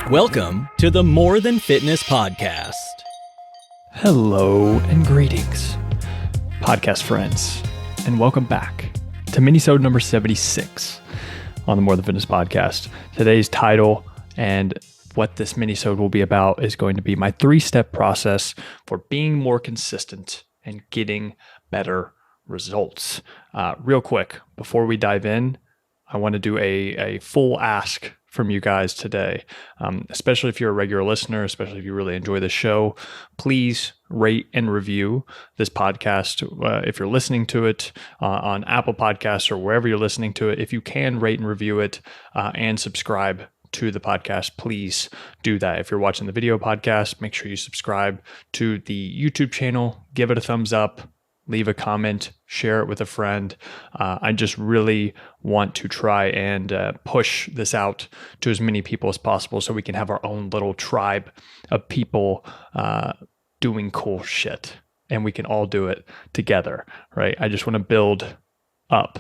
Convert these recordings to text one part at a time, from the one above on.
Welcome to the More Than Fitness podcast. Hello and greetings, podcast friends, and welcome back to Minisode number 76 on the More Than Fitness podcast. Today's title and what this minisode will be about is going to be my 3-step process for being more consistent and getting better results. Real quick, before we dive in, I want to do a full ask from you guys today, especially if you're a regular listener, especially if you really enjoy the show. Please rate and review this podcast. If you're listening to it on Apple Podcasts or wherever you're listening to it, if you can rate and review it and subscribe to the podcast, please do that. If you're watching the video podcast, make sure you subscribe to the YouTube channel, give it a thumbs up, leave a comment, share it with a friend. I just really want to try and push this out to as many people as possible so we can have our own little tribe of people doing cool shit, and we can all do it together, right? I just want to build up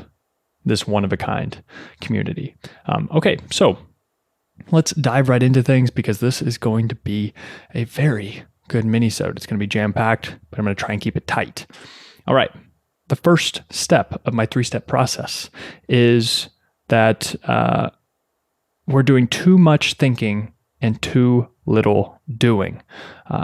this one-of-a-kind community. Okay, so let's dive right into things because this is going to be a very good minisode. It's going to be jam-packed, but I'm going to try and keep it tight. All right. The first step of my 3-step process is that we're doing too much thinking and too little doing.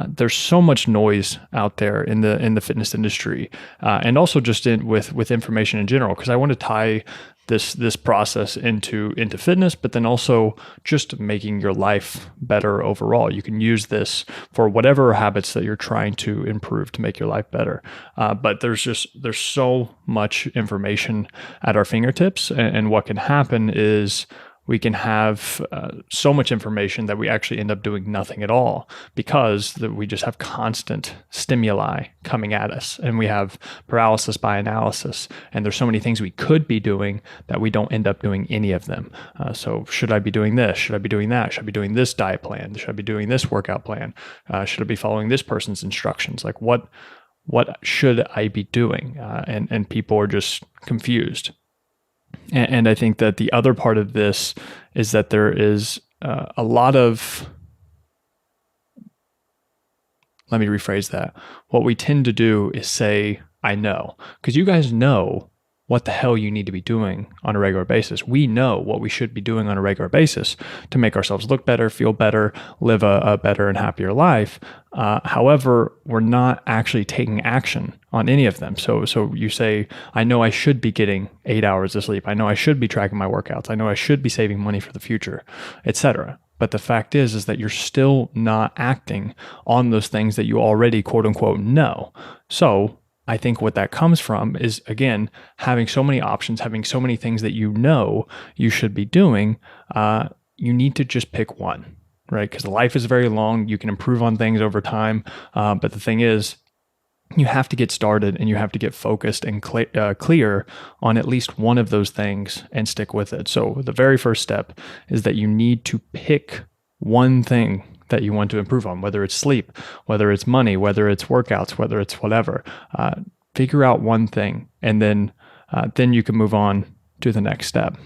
There's so much noise out there in the fitness industry, and also just with information in general. Because I want to tie this process into fitness, but then also just making your life better overall. You can use this for whatever habits that you're trying to improve to make your life better. But there's so much information at our fingertips, and what can happen is we can have so much information that we actually end up doing nothing at all because we just have constant stimuli coming at us, and we have paralysis by analysis. And there's so many things we could be doing that we don't end up doing any of them. So should I be doing this? Should I be doing that? Should I be doing this diet plan? Should I be doing this workout plan? Should I be following this person's instructions? Like what should I be doing? And people are just confused. And I think that the other part of this is that there is a lot of, let me rephrase that. What we tend to do is say, I know, because you guys know what the hell you need to be doing on a regular basis. We know what we should be doing on a regular basis to make ourselves look better, feel better, live a better and happier life. However, we're not actually taking action on any of them. So you say, I know I should be getting 8 hours of sleep. I know I should be tracking my workouts. I know I should be saving money for the future, etc. But the fact is that you're still not acting on those things that you already quote unquote know. So I think what that comes from is, again, having so many options, having so many things that you know you should be doing. You need to just pick one, right? Because life is very long. You can improve on things over time. But the thing is, you have to get started and you have to get focused and clear on at least one of those things and stick with it. So the very first step is that you need to pick one thing that you want to improve on, whether it's sleep, whether it's money, whether it's workouts, whether it's whatever. Figure out one thing, and then you can move on to the next step.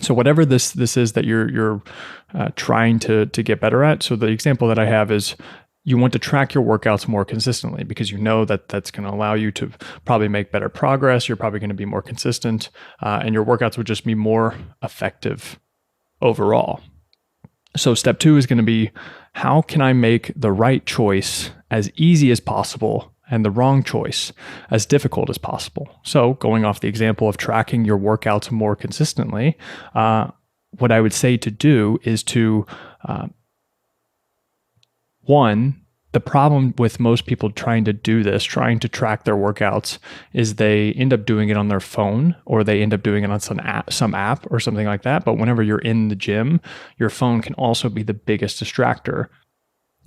So whatever this is that you're trying to get better at. So the example that I have is you want to track your workouts more consistently because you know that that's going to allow you to probably make better progress. You're probably going to be more consistent, and your workouts would just be more effective overall. So step 2 is going to be, how can I make the right choice as easy as possible and the wrong choice as difficult as possible? So going off the example of tracking your workouts more consistently, what I would say to do is to, one, the problem with most people trying to do this, trying to track their workouts, is they end up doing it on their phone, or they end up doing it on some app or something like that. But whenever you're in the gym, your phone can also be the biggest distractor.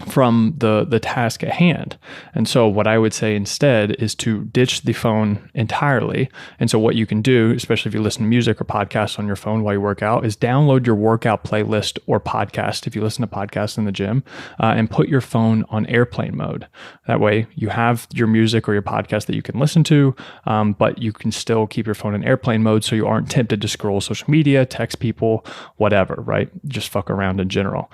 from the task at hand. And so what I would say instead is to ditch the phone entirely. And so what you can do, especially if you listen to music or podcasts on your phone while you work out, is download your workout playlist or podcast if you listen to podcasts in the gym, and put your phone on airplane mode. That way you have your music or your podcast that you can listen to, but you can still keep your phone in airplane mode so you aren't tempted to scroll social media, text people, whatever, right? Just fuck around in general.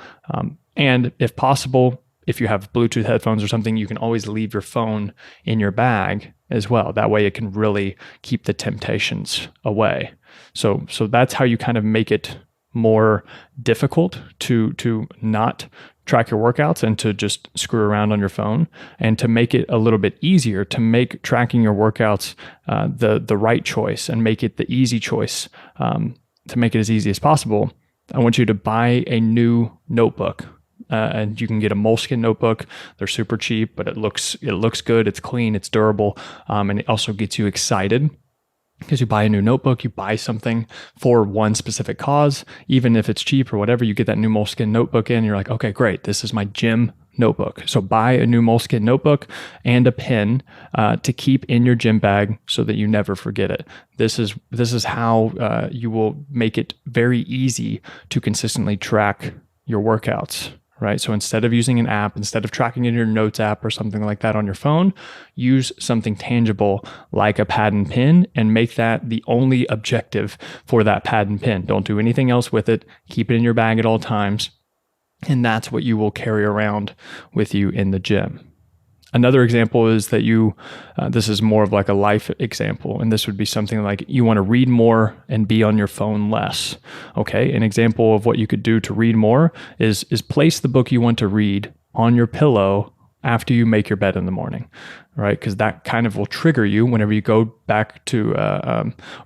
And if possible, if you have Bluetooth headphones or something, you can always leave your phone in your bag as well. That way it can really keep the temptations away. So that's how you kind of make it more difficult to not track your workouts and to just screw around on your phone, and to make it a little bit easier to make tracking your workouts the right choice and make it the easy choice, to make it as easy as possible. I want you to buy a new notebook. And you can get a moleskin notebook. They're super cheap, but it looks good. It's clean. It's durable, and it also gets you excited because you buy a new notebook. You buy something for one specific cause, even if it's cheap or whatever. You get that new moleskin notebook in. You're like, okay, great. This is my gym notebook. So buy a new moleskin notebook and a pen to keep in your gym bag so that you never forget it. This is how you will make it very easy to consistently track your workouts. Right. So instead of using an app, instead of tracking in your notes app or something like that on your phone, use something tangible like a pad and pen, and make that the only objective for that pad and pen. Don't do anything else with it. Keep it in your bag at all times. And that's what you will carry around with you in the gym. Another example is that this is more of like a life example, and this would be something like you want to read more and be on your phone less. Okay, an example of what you could do to read more is place the book you want to read on your pillow after you make your bed in the morning, right? Because that kind of will trigger you whenever you go back to,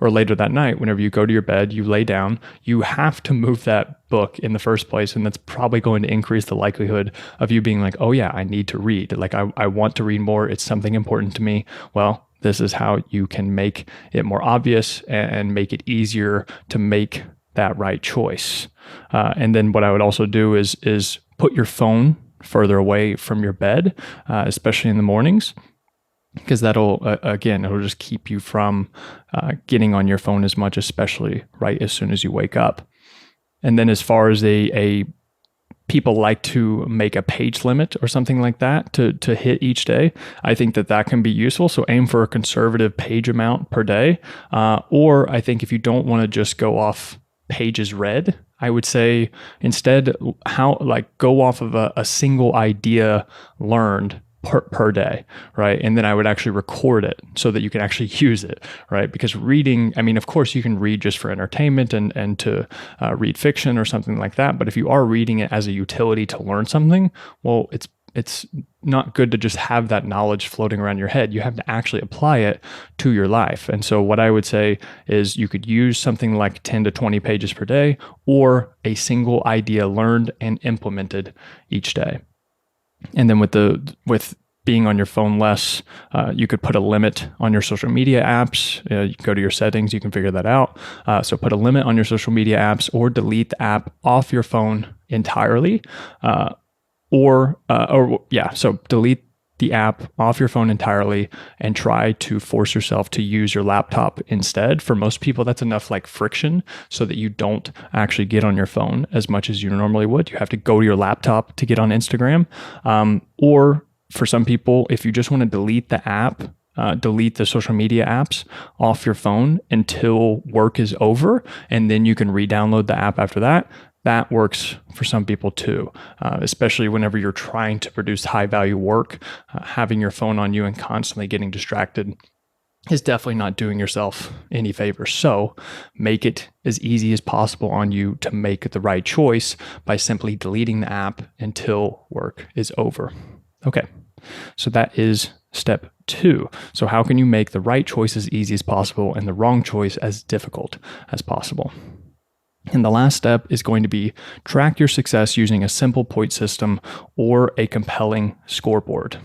or later that night, whenever you go to your bed, you lay down, you have to move that book in the first place. And that's probably going to increase the likelihood of you being like, oh yeah, I need to read. Like I want to read more. It's something important to me. Well, this is how you can make it more obvious and make it easier to make that right choice. And then what I would also do is put your phone further away from your bed, especially in the mornings, because that'll, it'll just keep you from getting on your phone as much, especially right as soon as you wake up. And then as far as people like to make a page limit or something like that to hit each day, I think that can be useful. So aim for a conservative page amount per day. Or I think if you don't want to just go off pages read, I would say instead go off of a single idea learned per day, right? And then I would actually record it so that you can actually use it, right? Because reading, I mean, of course you can read just for entertainment and to read fiction or something like that. But if you are reading it as a utility to learn something, well, it's not good to just have that knowledge floating around your head. You have to actually apply it to your life. And so what I would say is you could use something like 10 to 20 pages per day, or a single idea learned and implemented each day. And then with being on your phone less, you could put a limit on your social media apps. You can go to your settings, you can figure that out. So put a limit on your social media apps, or delete the app off your phone entirely. So delete the app off your phone entirely and try to force yourself to use your laptop instead. For most people, that's enough like friction so that you don't actually get on your phone as much as you normally would. You have to go to your laptop to get on Instagram. Or for some people, if you just want to delete the app, delete the social media apps off your phone until work is over, and then you can re-download the app after that. That works for some people too, especially whenever you're trying to produce high value work. Having your phone on you and constantly getting distracted is definitely not doing yourself any favors. So make it as easy as possible on you to make the right choice by simply deleting the app until work is over. Okay, so that is step 2. So how can you make the right choice as easy as possible and the wrong choice as difficult as possible? And the last step is going to be track your success using a simple point system or a compelling scoreboard.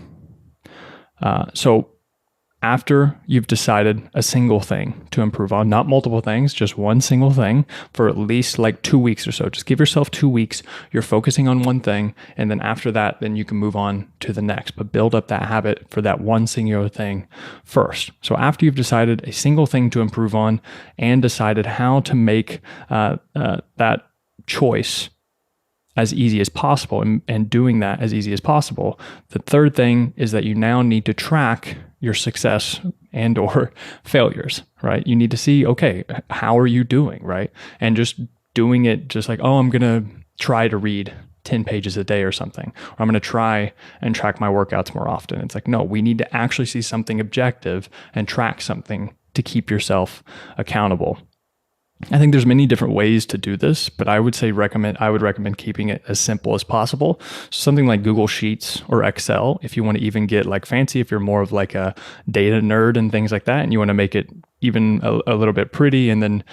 So after you've decided a single thing to improve on, not multiple things, just one single thing for at least like 2 weeks or so. Just give yourself 2 weeks. You're focusing on one thing. And then after that, then you can move on to the next, but build up that habit for that one singular thing first. So after you've decided a single thing to improve on and decided how to make that choice as easy as possible and doing that as easy as possible, the third thing is that you now need to track your success and or failures, right? You need to see, okay, how are you doing, right? And just doing it just like, oh, I'm going to try to read 10 pages a day or something, or I'm going to try and track my workouts more often. It's like, no, we need to actually see something objective and track something to keep yourself accountable. I think there's many different ways to do this, but I would recommend keeping it as simple as possible. So something like Google Sheets or Excel, if you want to even get like fancy, if you're more of like a data nerd and things like that, and you want to make it even a little bit pretty, and then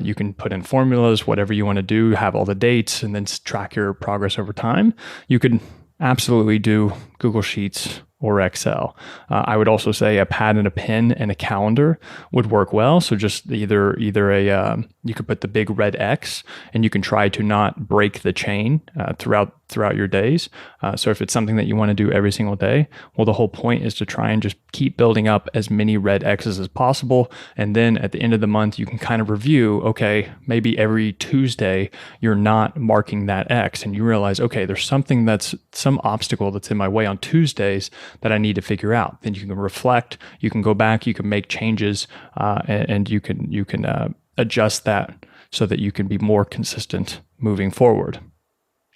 you can put in formulas, whatever you want to do, have all the dates, and then track your progress over time. You could absolutely do Google Sheets or Excel. I would also say a pad and a pen and a calendar would work well. So just either you could put the big red X, and you can try to not break the chain throughout your days. So if it's something that you want to do every single day, well, the whole point is to try and just keep building up as many red X's as possible. And then at the end of the month, you can kind of review, okay, maybe every Tuesday, you're not marking that X, and you realize, okay, there's some obstacle that's in my way on Tuesdays that I need to figure out. Then you can reflect, you can go back, you can make changes, and you can adjust that so that you can be more consistent moving forward.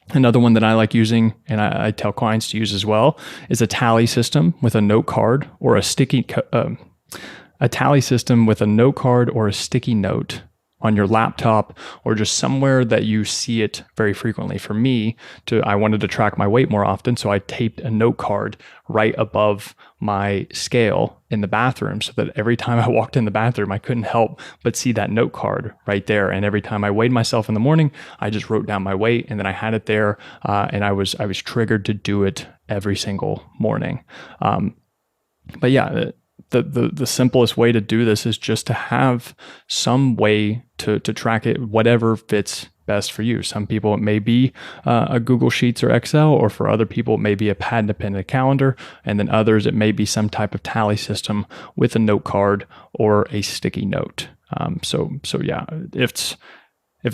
Another one that I like using, and I tell clients to use as well, is a tally system with a note card or a sticky note on your laptop, or just somewhere that you see it very frequently. For me, I wanted to track my weight more often, so I taped a note card right above my scale in the bathroom, so that every time I walked in the bathroom, I couldn't help but see that note card right there. And every time I weighed myself in the morning, I just wrote down my weight, and then I had it there, and I was triggered to do it every single morning. But yeah, the simplest way to do this is just to have some way to track it, whatever fits best for you. Some people, it may be a Google Sheets or Excel, or for other people, it may be a pad and a pen and a calendar. And then others, it may be some type of tally system with a note card or a sticky note. So yeah, if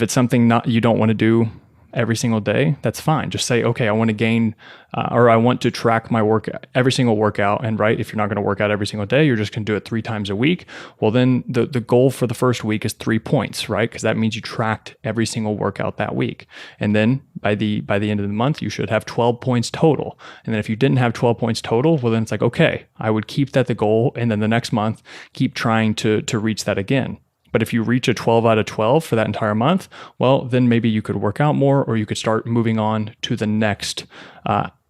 it's something you don't want to do every single day, that's fine. Just say, okay, I want to gain, or I want to track my every single workout. And right, if you're not going to work out every single day, you're just going to do it 3 times a week. Well, then the goal for the first week is 3 points, right? Because that means you tracked every single workout that week. And then by the end of the month, you should have 12 points total. And then if you didn't have 12 points total, well, then it's like, okay, I would keep that the goal. And then the next month, keep trying to reach that again. But if you reach a 12 out of 12 for that entire month, well, then maybe you could work out more, or you could start moving on to the next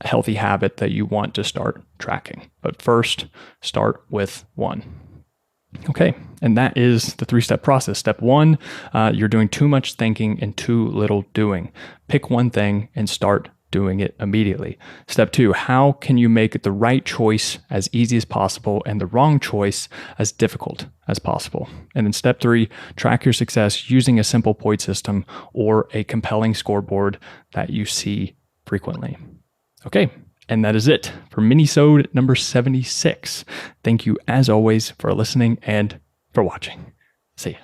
healthy habit that you want to start tracking. But first, start with 1. Okay, and that is the 3-step process. Step 1, you're doing too much thinking and too little doing. Pick one thing and start doing it immediately. Step 2, how can you make the right choice as easy as possible and the wrong choice as difficult as possible? And then step 3, track your success using a simple point system or a compelling scoreboard that you see frequently. Okay, and that is it for Minisode number 76. Thank you as always for listening and for watching. See ya.